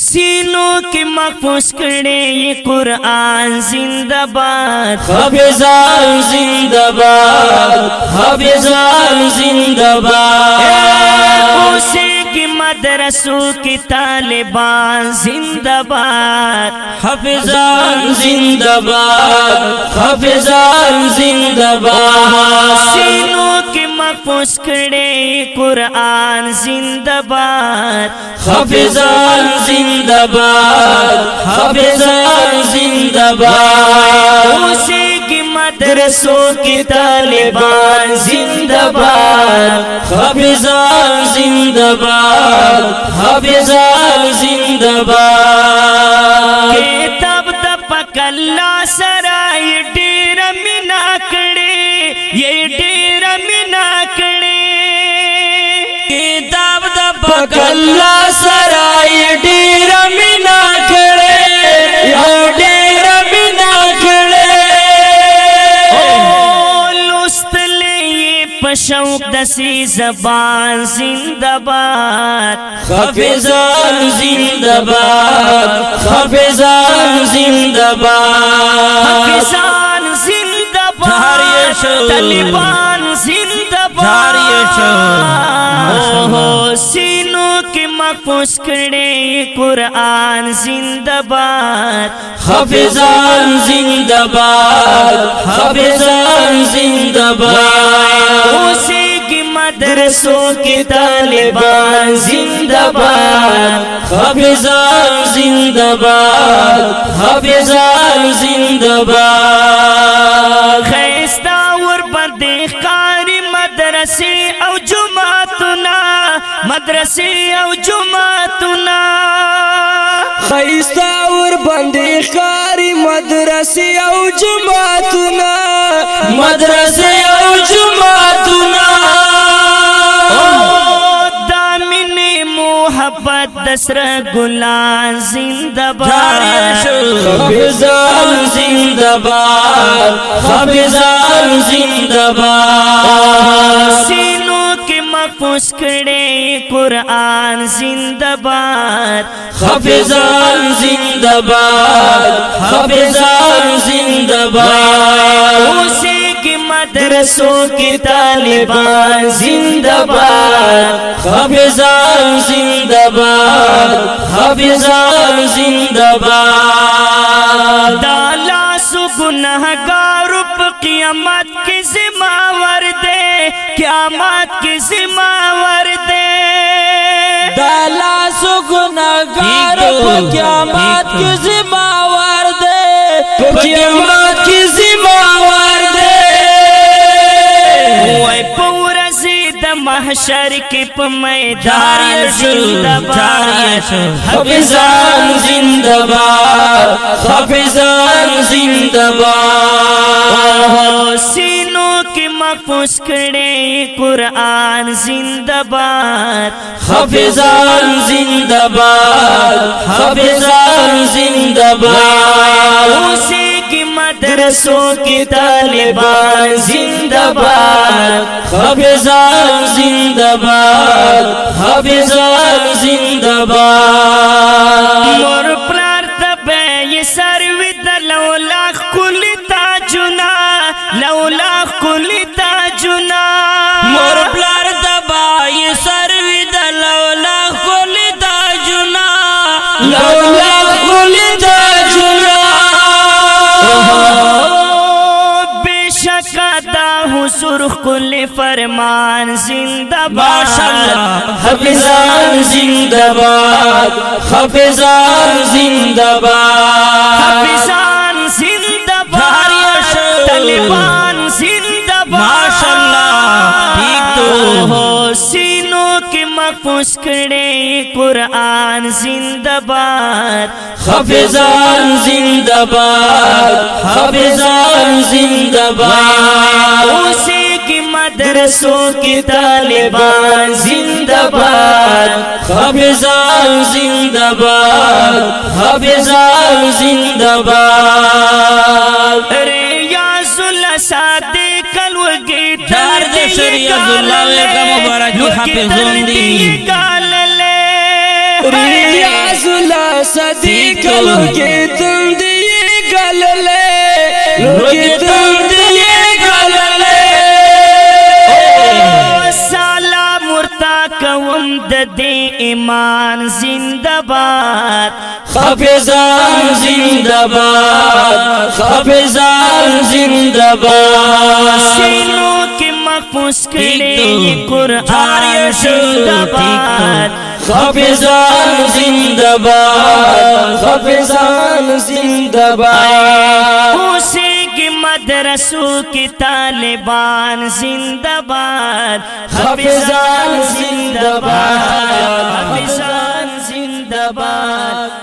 सीनों के महफूज करे ये कुरान जिंदाबाद, हाफिजान जिंदाबाद, हाफिजान जिंदाबाद। उसे की मदरसों की तालिबान जिंदाबाद, हाफिजान जिंदाबाद, हाफिजान जिंदाबाद। सीनों के महफूज करे ये कुरान जिंदाबाद, हाफिजान जिंदाबाद, हाफिजान जिंदाबाद। उसे की मदरसों की तालिबान जिंदाबाद, हाफिजान जिंदाबाद, हाफिजान जिंदाबाद। किताब पकल्ला सराय डेरा मिनाकड़े, ये डेरा मिनाकड़े। किताब पकल्ला सराय डेरा मिनाकड़े, ये डेरा मिनाकड़े। शौक दसी जबान जिंदाबाद, हाफिजान जिंदाबाद, हाफिजान जिंदाबाद। हाफिजान जिंदाबाद, तालिबान जिंदाबाद। सीनों के महफूज करे कुरान जिंदाबाद, हाफिजान जिंदाबाद, हाफिजान जिंदाबाद। उसे की मदरसों की तालिबान जिंदाबाद, हाफिजान जिंदाबाद, हाफिजान जिंदाबाद। खैस्ता और बंदेकारी मदरसे और जुमातुना, मदरसे और जुमातुना। खैस्ता और बंदेकारी मदरसे और जुमातुना, मदरसे और जुमातुना। दामिने मोहब्बत दसरा गुलाम जिंदाबाद, हाफिजान जिंदाबाद, हाफिजान जिंदाबाद। सीनों के महफूज करे कुरान जिंदाबाद, हाफिजान जिंदाबाद, हाफिजान जिंदाबाद। उसे की मदरसों की तालिबान जिंदाबाद, हाफिजान जिंदाबाद, हाफिजान जिंदाबाद। दाला सुगुनहगार क़यामत के ज़िम्मेवार दे, क़यामत के ज़िम्मेवार दे। दाला सुगुनहगार क़यामत के ज़िम्मेवार दे, क़यामत के ज़िम्मेवार दे। ओए पूरा ज़िद महशर के मैदान जिंदाबाद, हाफिजान जिंदाबाद, हाफिजान जिंदाबाद। सीनों के महफूज करे कुरान जिंदाबाद, हाफिजान जिंदाबाद, हाफिजान जिंदाबाद। उसे की मदरसों की तालिबान जिंदाबाद, हाफिजान जिंदाबाद, हाफिजान जिंदाबाद। मोर प्रार्थना ये सर्विद लौला कुलिता जुना, लौला कुलिता जुना। मोर प्रार्थना ये सर्विद लौला कुलिता जुना, लौला कुलिता जुना। बेशक अदा हुसुर कुल फरमान जिंदाबाद, हाफिजान जिंदाबाद, हाफिजान जिंदाबाद। हाफिजान जिंदाबाद, तालिबान जिंदाबाद। माशाअल्लाह, ठीक तो। सीनों के महफूज करे कुरान जिंदाबाद, हाफिजान जिंदाबाद, हाफिजान जिंदाबाद। उसे की मदरसों की तालिबान जिंदाबाद, हाफिजान जिंदाबाद, हाफिजान जिंदाबाद। अरे याजुल्ला सादे कलवगे दर्द शरीयतुल्लाह का मुबारक हाफिजुन दी। गाल ले रियाजुल्लाह صادق لوگے تم دیے گللے لوگے تم دیے گللے سالا مرتا کوم د دې ایمان زندباد حافظان زندہ باد حافظان زندہ باد سینو کې محفوظ کړي قرآن زندباد حافظان زندہ باد حافظان زندہ باد اوسېږي مدرسو کې طالبان زندباد حافظان زندہ باد حافظان زندباد